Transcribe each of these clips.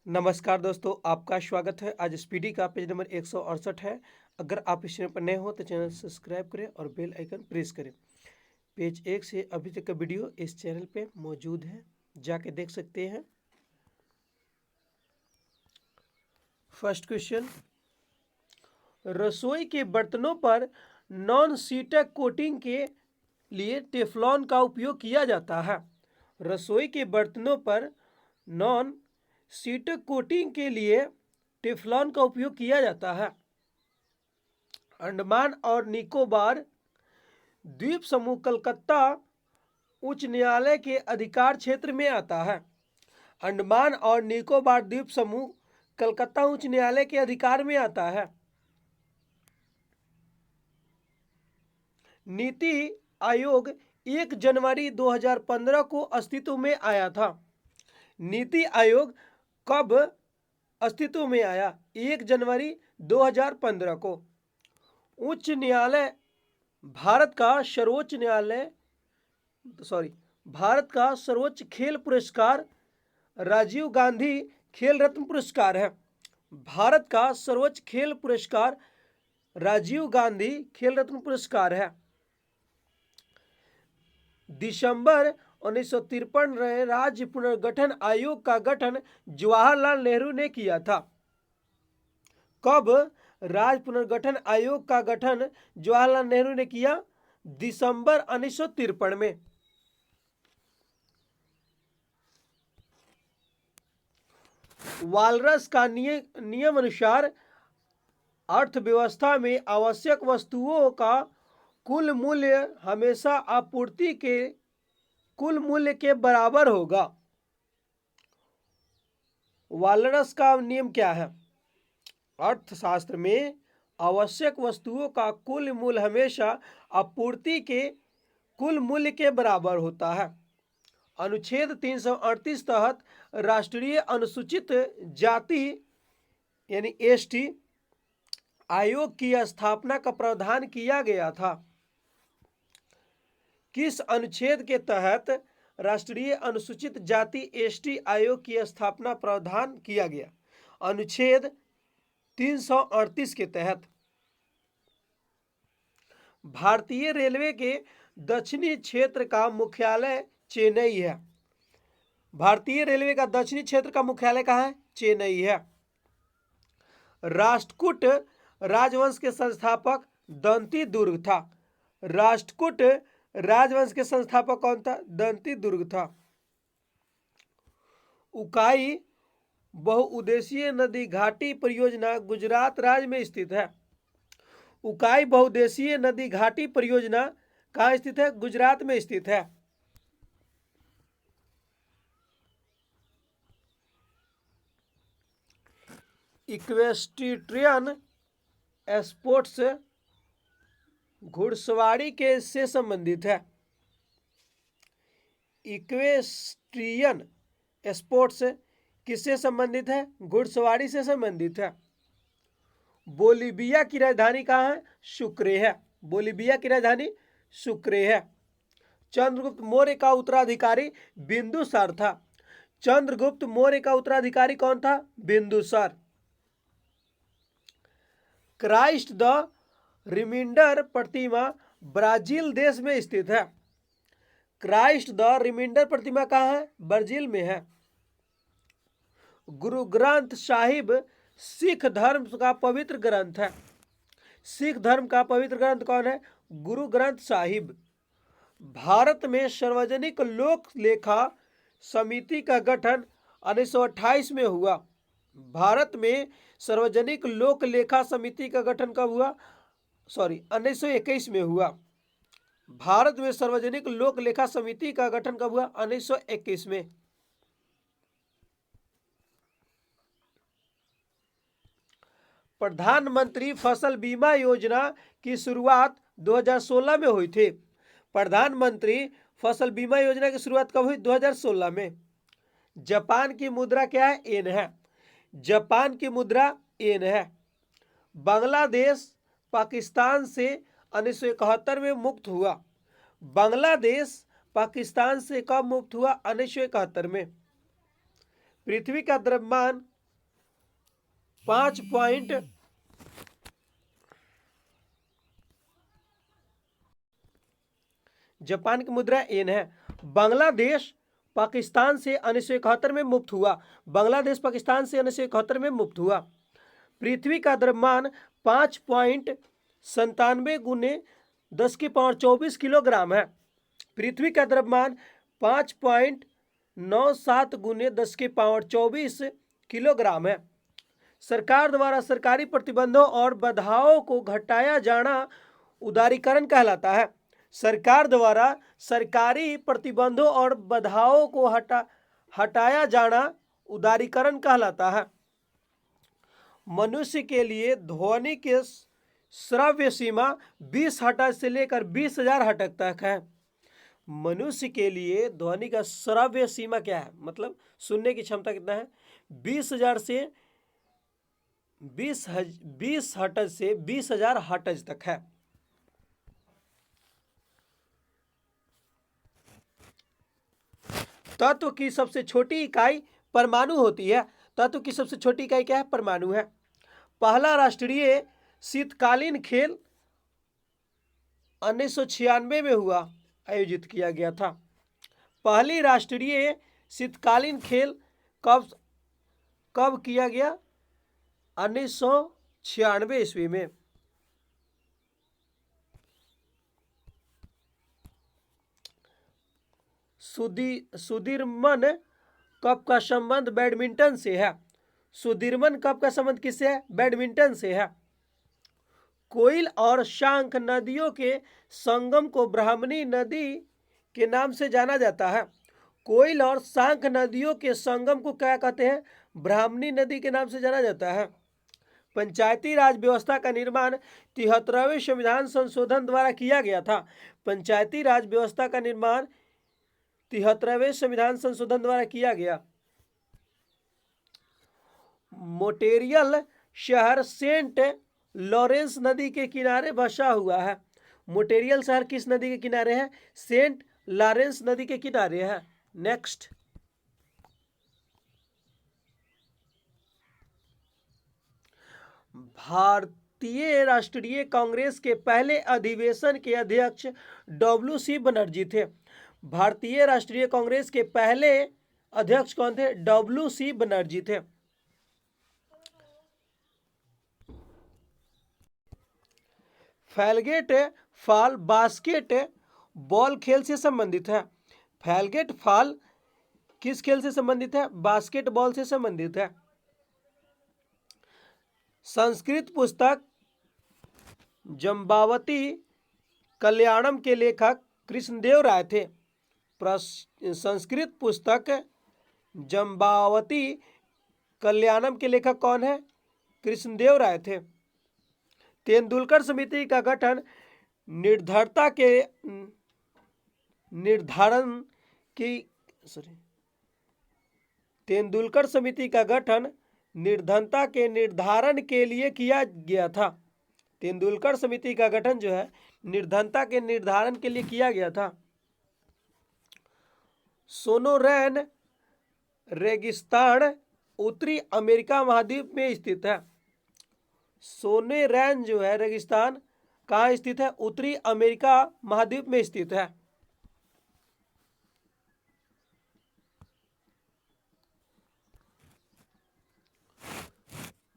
नमस्कार दोस्तों, आपका स्वागत है। आज स्पीडी का पेज नंबर 168 है। अगर आप इस चैनल पर नए हो तो चैनल सब्सक्राइब करें और बेल आइकन प्रेस करें। पेज 1 से अभी तक का वीडियो इस चैनल पे मौजूद है, जाके देख सकते हैं। फर्स्ट क्वेश्चन, रसोई के बर्तनों पर नॉन सीटक कोटिंग के लिए टेफ्लॉन का उपयोग किया जाता है। रसोई के बर्तनों पर नॉन सीटक कोटिंग के लिए टेफ्लॉन का उपयोग किया जाता है। अंडमान और निकोबार द्वीप समूह कलकत्ता उच्च न्यायालय के अधिकार क्षेत्र में आता है। अंडमान और निकोबार द्वीप समूह कलकत्ता उच्च न्यायालय के अधिकार में आता है। नीति आयोग 1 जनवरी 2015 को अस्तित्व में आया था। नीति आयोग कब अस्तित्व में आया? 1 जनवरी 2015 को। उच्च न्यायालय भारत का सर्वोच्च खेल पुरस्कार राजीव गांधी खेल रत्न पुरस्कार है। भारत का सर्वोच्च खेल पुरस्कार राजीव गांधी खेल रत्न पुरस्कार है। दिसंबर 1953 में राज्य पुनर्गठन आयोग का गठन जवाहरलाल नेहरू ने किया था। कब राज्य पुनर्गठन आयोग का गठन जवाहरलाल नेहरू ने किया? दिसंबर 1953 में। वालरस का नियम अनुसार अर्थव्यवस्था में आवश्यक वस्तुओं का कुल मूल्य हमेशा आपूर्ति के कुल मूल्य के बराबर होगा। वालरस का नियम क्या है? अर्थशास्त्र में आवश्यक वस्तुओं का कुल मूल्य हमेशा आपूर्ति के कुल मूल्य के बराबर होता है। अनुच्छेद 338 तहत राष्ट्रीय अनुसूचित जाति यानी एसटी आयोग की स्थापना का प्रावधान किया गया था। किस अनुच्छेद के तहत राष्ट्रीय अनुसूचित जाति एसटी आयोग की स्थापना प्रावधान किया गया? अनुच्छेद 338 के तहत। भारतीय रेलवे के दक्षिणी क्षेत्र का मुख्यालय चेन्नई है। भारतीय रेलवे का दक्षिणी क्षेत्र का मुख्यालय कहाँ है? चेन्नई है। राष्ट्रकूट राजवंश के संस्थापक दंती दुर्ग था। राष्ट्रकूट राजवंश के संस्थापक कौन था? दंती दुर्ग था। उकाई बहुउद्देशीय नदी घाटी परियोजना गुजरात राज्य में स्थित है। उकाई बहुउद्देशीय नदी घाटी परियोजना कहाँ स्थित है? गुजरात में स्थित है। इक्वेस्ट्रियन स्पोर्ट्स घुड़सवारी के से संबंधित है। इक्वेस्ट्रियन स्पोर्ट्स किससे संबंधित है? घुड़सवारी से संबंधित है। बोलीविया की राजधानी कहाँ है? सुक्रे है। बोलीविया की राजधानी सुक्रे है। चंद्रगुप्त मौर्य का उत्तराधिकारी बिंदुसार था। चंद्रगुप्त मौर्य का उत्तराधिकारी कौन था? बिंदुसार। क्राइस्ट द रिमाइंडर प्रतिमा ब्राजील देश में स्थित है। क्राइस्ट द रिमाइंडर प्रतिमा कहाँ है? ब्राजील में है। गुरु ग्रंथ साहिब सिख धर्म का पवित्र ग्रंथ है। सिख धर्म का पवित्र ग्रंथ कौन है? गुरु ग्रंथ साहिब। भारत में सार्वजनिक लोक लेखा समिति का गठन 1928 में हुआ। भारत में सार्वजनिक लोक लेखा समिति का गठन कब हुआ? 1921 में हुआ। भारत में सार्वजनिक लोक लेखा समिति का गठन कब हुआ? 1921 में। प्रधानमंत्री फसल बीमा योजना की शुरुआत 2016 में हुई थी। प्रधानमंत्री फसल बीमा योजना की शुरुआत कब हुई? 2016 में। जापान की मुद्रा क्या है? येन है। जापान की मुद्रा येन है। बांग्लादेश पाकिस्तान से 1971 में मुक्त हुआ। बांग्लादेश पाकिस्तान से कब मुक्त हुआ? 1971 में। पृथ्वी का द्रव्यमान 5 जापान की मुद्रा येन है। बांग्लादेश पाकिस्तान से 1971 में मुक्त हुआ। बांग्लादेश पाकिस्तान से 1971 में मुक्त हुआ। पृथ्वी का द्रव्यमान 5.97 गुने 10⁻24 किलोग्राम है। पृथ्वी का द्रव्यमान 5.97 गुने 10⁻24 किलोग्राम है। सरकार द्वारा सरकारी प्रतिबंधों और बाधाओं को घटाया जाना उदारीकरण कहलाता है। सरकार द्वारा सरकारी प्रतिबंधों और बाधाओं को हटाया जाना उदारीकरण कहलाता है। मनुष्य के लिए ध्वनि के श्रव्य सीमा 20 हर्ट्ज से लेकर 20,000 हर्ट्ज तक है। मनुष्य के लिए ध्वनि का श्रव्य सीमा क्या है, मतलब सुनने की क्षमता कितना है? 20,000 से 20 हर्ट्ज से 20,000 हर्ट्ज तक है। तत्व की सबसे छोटी इकाई परमाणु होती है। तत्व की सबसे छोटी इकाई क्या है? परमाणु है। पहला राष्ट्रीय शीतकालीन खेल 1996 में हुआ, आयोजित किया गया था। पहली राष्ट्रीय शीतकालीन खेल कब किया गया? 1996 ईस्वी में। सुदीर्मन कप का संबंध बैडमिंटन से है। सुदीर्मन कप का संबंध किससे है? बैडमिंटन से है। कोइल और शांख नदियों के संगम को ब्राह्मणी नदी के नाम से जाना जाता है। कोइल और शांख नदियों के संगम को क्या कहते हैं? ब्राह्मणी नदी के नाम से जाना जाता है। पंचायती राज व्यवस्था का निर्माण 73वें संविधान संशोधन द्वारा किया गया था। पंचायती राज व्यवस्था का निर्माण 73वें संविधान संशोधन द्वारा किया गया। मोटेरियल शहर सेंट लॉरेंस नदी के किनारे बसा हुआ है। मोटेरियल शहर किस नदी के किनारे है? सेंट लॉरेंस नदी के किनारे है। नेक्स्ट, भारतीय राष्ट्रीय कांग्रेस के पहले अधिवेशन के अध्यक्ष WC बनर्जी थे। भारतीय राष्ट्रीय कांग्रेस के पहले अध्यक्ष कौन थे? WC बनर्जी थे। फैलगेट फॉल बास्केट बॉल खेल से संबंधित है। फैलगेट फॉल किस खेल से संबंधित है? बास्केटबॉल से संबंधित है। संस्कृत पुस्तक जम्बावती कल्याणम के लेखक कृष्णदेव राय थे। संस्कृत पुस्तक जम्बावती कल्याणम के लेखक कौन है? कृष्णदेव राय थे। तेंदुलकर समिति का गठन तेंदुलकर समिति का गठन निर्धनता के निर्धारण के लिए किया गया था। तेंदुलकर समिति का गठन जो है निर्धनता के निर्धारण के लिए किया गया था। सोनोरैन रेगिस्तान उत्तरी अमेरिका महाद्वीप में स्थित है। सोनोरैन जो है रेगिस्तान कहाँ स्थित है? उत्तरी अमेरिका महाद्वीप में स्थित है।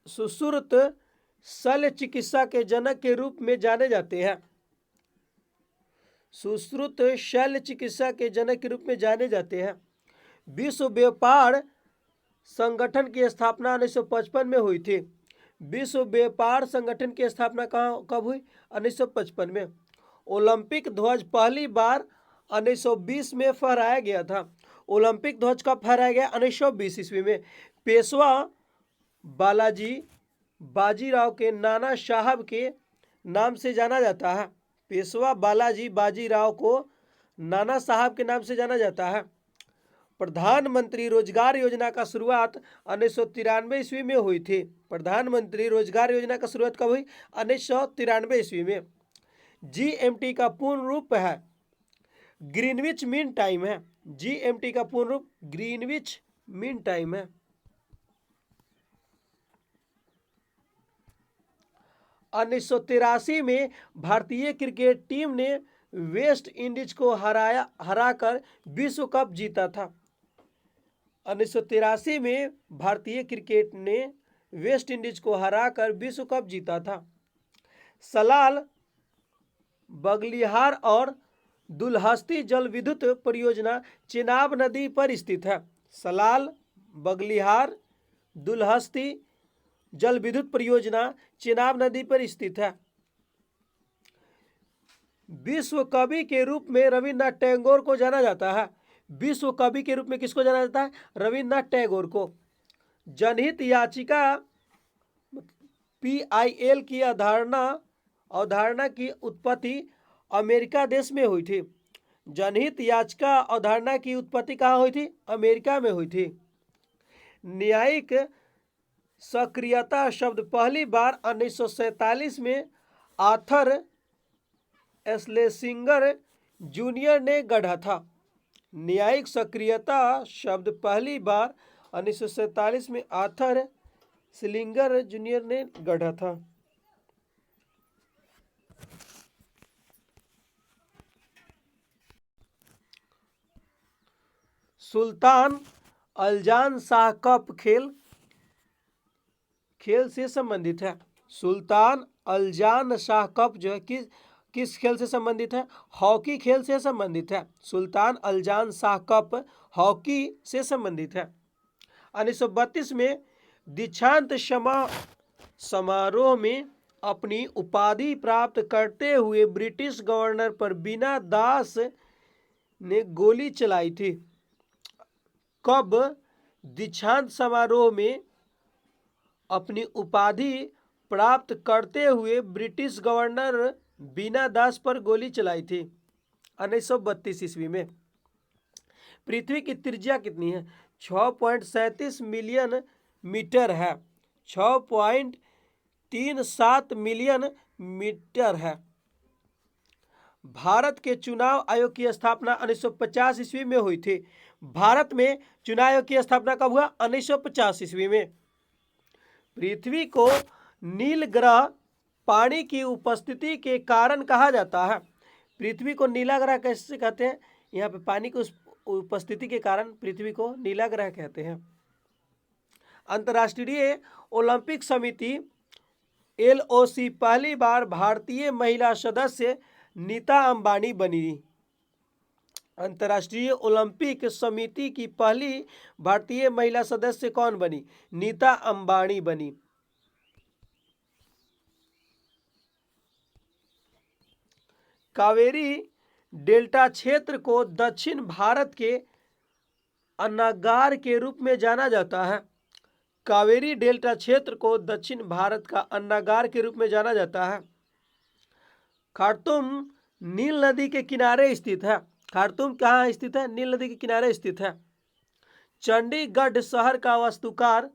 सुश्रुत शल्य चिकित्सा के जनक के रूप में जाने जाते हैं। सुश्रुत शल्य चिकित्सा के जनक के रूप में जाने जाते हैं। विश्व व्यापार संगठन की स्थापना 1955 में हुई थी। विश्व व्यापार संगठन की स्थापना कब हुई? 1955 में। ओलंपिक ध्वज पहली बार 1920 में फहराया गया था। ओलंपिक ध्वज कब फहराया गया? 1920 ईस्वी में। पेशवा बालाजी बाजीराव के नाना साहब के नाम से जाना जाता है। पेशवा बालाजी बाजीराव को नाना साहब के नाम से जाना जाता है। प्रधानमंत्री रोजगार योजना का शुरुआत 1993 ईस्वी में हुई थी। प्रधानमंत्री रोजगार योजना का शुरुआत कब हुई? 1993 ईस्वी में। GMT का पूर्ण रूप है ग्रीनविच मीन टाइम है। GMT का पूर्ण रूप ग्रीनविच मीन टाइम है। 1983 में भारतीय क्रिकेट टीम ने वेस्ट इंडीज को हराकर विश्व कप जीता था। 1983 में भारतीय क्रिकेट ने वेस्ट इंडीज को हराकर विश्व कप जीता था। सलाल, बगलिहार और दुलहस्ती जल विद्युत परियोजना चेनाब नदी पर स्थित है। सलाल, बगलिहार, दुलहस्ती जल विद्युत परियोजना चेनाब नदी पर स्थित है। विश्व कवि के रूप में रविन्द्रनाथ टैगोर को जाना जाता है। विश्व कवि के रूप में किसको जाना जाता है? रविन्द्रनाथ टैगोर को। जनहित याचिका PIL की अवधारणा की उत्पत्ति अमेरिका देश में हुई थी। जनहित याचिका अवधारणा की उत्पत्ति कहाँ हुई थी? अमेरिका में हुई थी। न्यायिक सक्रियता शब्द पहली बार 1947 में आर्थर एस्लेसिंगर जूनियर ने गढ़ा था। न्यायिक सक्रियता शब्द पहली बार 1947 में आर्थर स्लिंगर जूनियर ने गढ़ा था। सुल्तान अल्जान शाह कप खेल से संबंधित है। सुल्तान अल्जान शाह कप जो है किस खेल से संबंधित है? हॉकी खेल से संबंधित है। सुल्तान अल्जान शाह कप हॉकी से संबंधित है। 1932 में दीक्षांत समारोह में अपनी उपाधि प्राप्त करते हुए ब्रिटिश गवर्नर पर बीना दास ने गोली चलाई थी। कब दीक्षांत समारोह में अपनी उपाधि प्राप्त करते हुए ब्रिटिश गवर्नर बीना दास पर गोली चलाई थी? 1932 ईस्वी में। पृथ्वी की त्रिज्या कितनी है? 6.37 मिलियन मीटर है। 6.37 मिलियन मीटर है। भारत के चुनाव आयोग की स्थापना 1950 ईस्वी में हुई थी। भारत में चुनाव आयोग की स्थापना कब हुआ? 1950 ईस्वी में। पृथ्वी को नील ग्रह पानी की उपस्थिति के कारण कहा जाता है। पृथ्वी को नीला ग्रह कैसे कहते हैं? यहाँ पे पानी की उपस्थिति के कारण पृथ्वी को नीला ग्रह कहते हैं। अंतर्राष्ट्रीय ओलंपिक समिति LOC पहली बार भारतीय महिला सदस्य नीता अंबानी बनी। अंतर्राष्ट्रीय ओलंपिक समिति की पहली भारतीय महिला सदस्य कौन बनी? नीता अंबानी बनी। कावेरी डेल्टा क्षेत्र को दक्षिण भारत के अन्नागार के रूप में जाना जाता है। कावेरी डेल्टा क्षेत्र को दक्षिण भारत का अन्नागार के रूप में जाना जाता है। खार्तूम नील नदी के किनारे स्थित है। खार्तूम कहाँ स्थित है? नील नदी के किनारे स्थित है। चंडीगढ़ शहर का वास्तुकार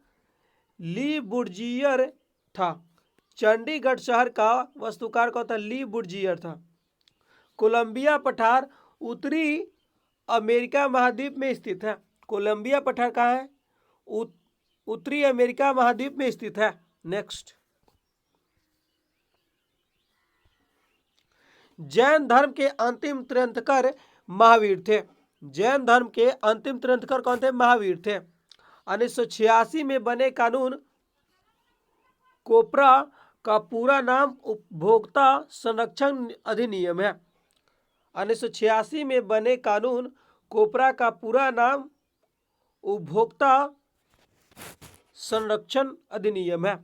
ली बुर्जियर था। चंडीगढ़ शहर का वास्तुकार कौन था? ली बुर्जियर था। कोलंबिया पठार उत्तरी अमेरिका महाद्वीप में स्थित है। कोलंबिया पठार कहाँ है? उत्तरी अमेरिका महाद्वीप में स्थित है। नेक्स्ट, जैन धर्म के अंतिम तीर्थंकर महावीर थे। जैन धर्म के अंतिम तीर्थंकर कौन थे? महावीर थे। 1986 में बने कानून कोपरा का पूरा नाम उपभोक्ता संरक्षण अधिनियम है। 1986 में बने कानून कोपरा का पूरा नाम उपभोक्ता संरक्षण अधिनियम है।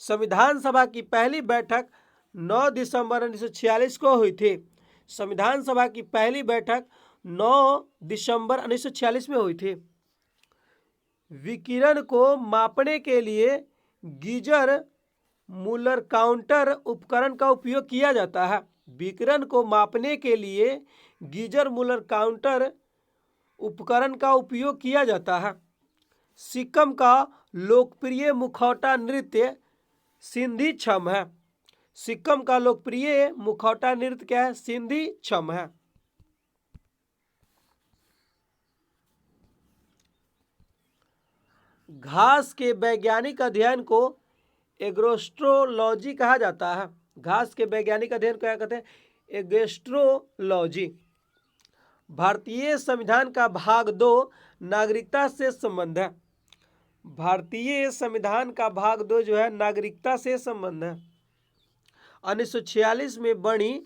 संविधान सभा की पहली बैठक 9 दिसंबर 1946 को हुई थी। संविधान सभा की पहली बैठक 9 दिसंबर 1946 में हुई थी। विकिरण को मापने के लिए गीजर मुलर काउंटर उपकरण का उपयोग किया जाता है। विकिरण को मापने के लिए गीजर मुलर काउंटर उपकरण का उपयोग किया जाता है। सिक्किम का लोकप्रिय मुखौटा नृत्य सिंधी छम है। सिक्किम का लोकप्रिय मुखौटा नृत्य क्या है? सिंधी छम है। घास के वैज्ञानिक अध्ययन को एग्रोस्ट्रोलॉजी कहा जाता है। घास के वैज्ञानिक अध्ययन को क्या कहते हैं? एग्रोस्ट्रोलॉजी। भारतीय संविधान का भाग 2 नागरिकता से संबंध है। भारतीय संविधान का भाग 2 जो है नागरिकता से संबंध है। 1946 में बनी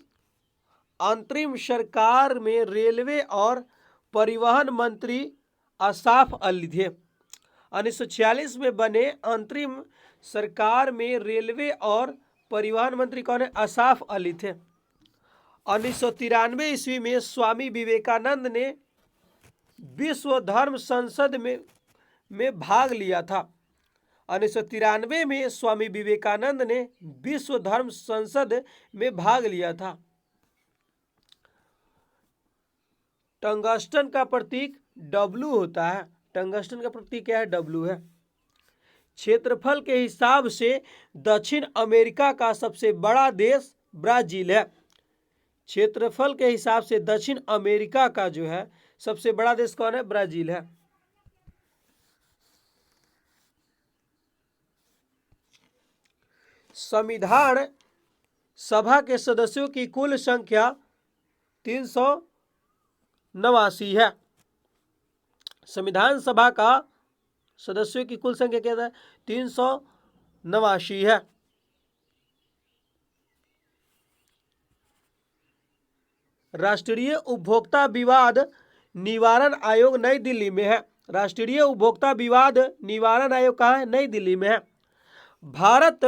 अंतरिम सरकार में रेलवे और परिवहन मंत्री असाफ अली थे। 1946 में बने अंतरिम सरकार में रेलवे और परिवहन मंत्री कौन है? असाफ अली थे। 1993 ईस्वी में स्वामी विवेकानंद ने विश्व धर्म संसद में भाग लिया था। 1993 में स्वामी विवेकानंद ने विश्व धर्म संसद में भाग लिया था। टंगस्टन का प्रतीक W होता है। टंगस्टन का प्रतीक क्या है? W है। क्षेत्रफल के हिसाब से दक्षिण अमेरिका का सबसे बड़ा देश ब्राजील है। क्षेत्रफल के हिसाब से दक्षिण अमेरिका का जो है सबसे बड़ा देश कौन है? ब्राजील है। संविधान सभा के सदस्यों की कुल संख्या 389 है। संविधान सभा का सदस्यों की कुल संख्या क्या है? 389 है। राष्ट्रीय उपभोक्ता विवाद निवारण आयोग नई दिल्ली में है। राष्ट्रीय उपभोक्ता विवाद निवारण आयोग कहाँ है? नई दिल्ली में है। भारत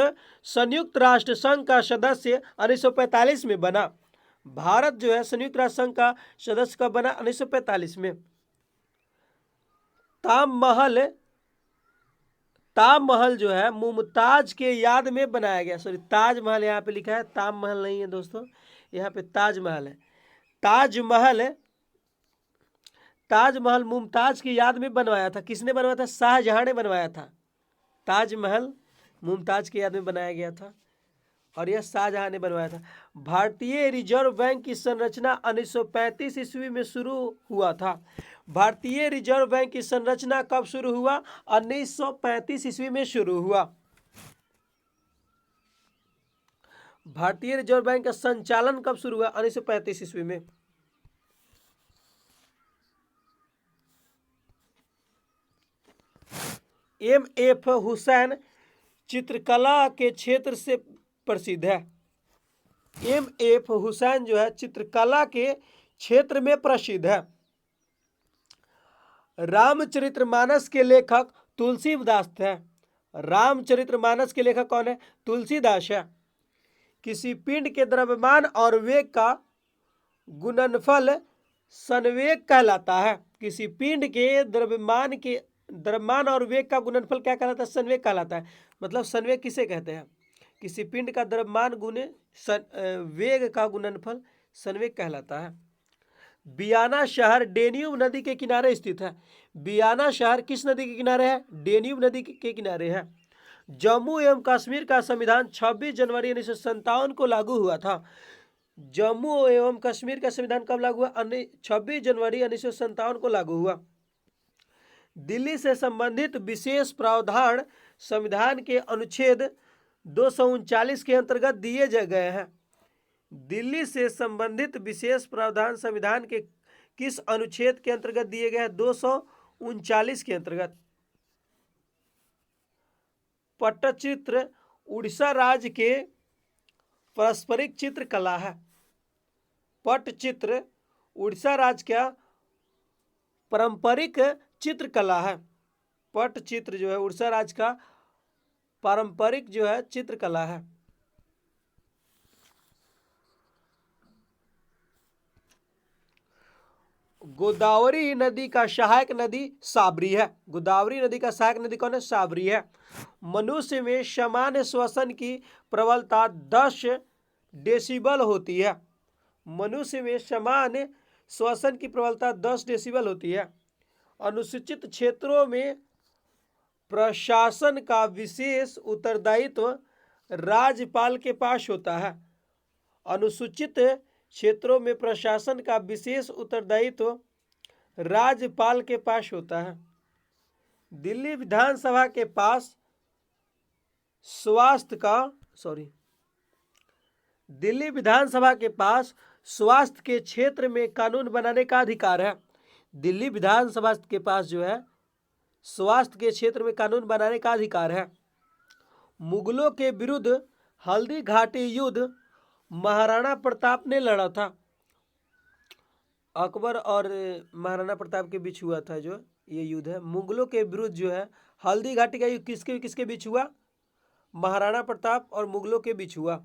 संयुक्त राष्ट्र संघ का सदस्य 1945 में बना। भारत जो है संयुक्त राष्ट्र संघ का सदस्य कब बना? 1945 में। ताजमहल जो है मुमताज के याद में बनाया गया। सॉरी, ताजमहल यहाँ पे लिखा है, ताजमहल नहीं है दोस्तों, यहाँ पे ताजमहल है। ताजमहल मुमताज की याद में बनवाया था। किसने बनवाया था? शाहजहां ने बनवाया था। ताजमहल मुमताज की याद में बनाया गया था और यह शाहजहां ने बनवाया था। भारतीय रिजर्व बैंक की संरचना 1935 ईस्वी में शुरू हुआ था। भारतीय रिजर्व बैंक की संरचना कब शुरू हुआ? 1935 ईस्वी में शुरू हुआ। भारतीय रिजर्व बैंक का संचालन कब शुरू हुआ? 1935 ईस्वी में। M.F. हुसैन चित्रकला के क्षेत्र से प्रसिद्ध है। M.F. हुसैन जो है चित्रकला के क्षेत्र में प्रसिद्ध है। रामचरितमानस के लेखक तुलसीदास है। रामचरितमानस के लेखक कौन है? तुलसीदास है। किसी पिंड के द्रव्यमान और वेग का गुणनफल संवेग कहलाता है। किसी पिंड के द्रव्यमान और वेग का गुणनफल क्या कहलाता है? संवेग कहलाता है। मतलब संवेग किसे कहते हैं? किसी पिंड का द्रव्यमान गुने वेग का गुणनफल संवेग कहलाता है। बियाना शहर डेन्यूब नदी के किनारे स्थित है। बियाना शहर किस नदी के किनारे है? डेन्यूब नदी के किनारे है। जम्मू एवं कश्मीर का संविधान 26 जनवरी 1957 को लागू हुआ था। जम्मू एवं कश्मीर का संविधान कब लागू हुआ? 26 जनवरी 1957 को लागू हुआ। दिल्ली से संबंधित विशेष प्रावधान संविधान के अनुच्छेद 239 के अंतर्गत दिए गए हैं। दिल्ली से संबंधित विशेष प्रावधान संविधान के किस अनुच्छेद के अंतर्गत दिए गए हैं? 239 के अंतर्गत। पट्टचित्र उड़ीसा राज्य के पारंपरिक चित्रकला है। पट्टचित्र उड़ीसा राज्य का पारंपरिक चित्रकला है। पट्टचित्र जो है उड़ीसा राज्य का पारंपरिक जो है चित्रकला है। गोदावरी नदी का सहायक नदी साबरी है। गोदावरी नदी का सहायक नदी कौन है? साबरी है। मनुष्य में सामान्य श्वसन की प्रबलता 10 डेसिबल होती है। मनुष्य में सामान्य श्वसन की प्रबलता 10 डेसिबल होती है। अनुसूचित क्षेत्रों में प्रशासन का विशेष उत्तरदायित्व राज्यपाल के पास होता है। अनुसूचित क्षेत्रों में प्रशासन का विशेष उत्तरदायित्व राज्यपाल के पास होता है। दिल्ली विधानसभा के पास स्वास्थ्य का सॉरी दिल्ली विधानसभा के पास स्वास्थ्य के क्षेत्र में कानून बनाने का अधिकार है। दिल्ली विधानसभा के पास जो है स्वास्थ्य के क्षेत्र में कानून बनाने का अधिकार है। मुगलों के विरुद्ध हल्दी घाटी युद्ध महाराणा प्रताप ने लड़ा था। अकबर और महाराणा प्रताप के बीच हुआ था जो ये युद्ध है। मुगलों के विरुद्ध जो है हल्दी घाटी का युद्ध किसके किसके बीच हुआ? महाराणा प्रताप और मुगलों के बीच हुआ।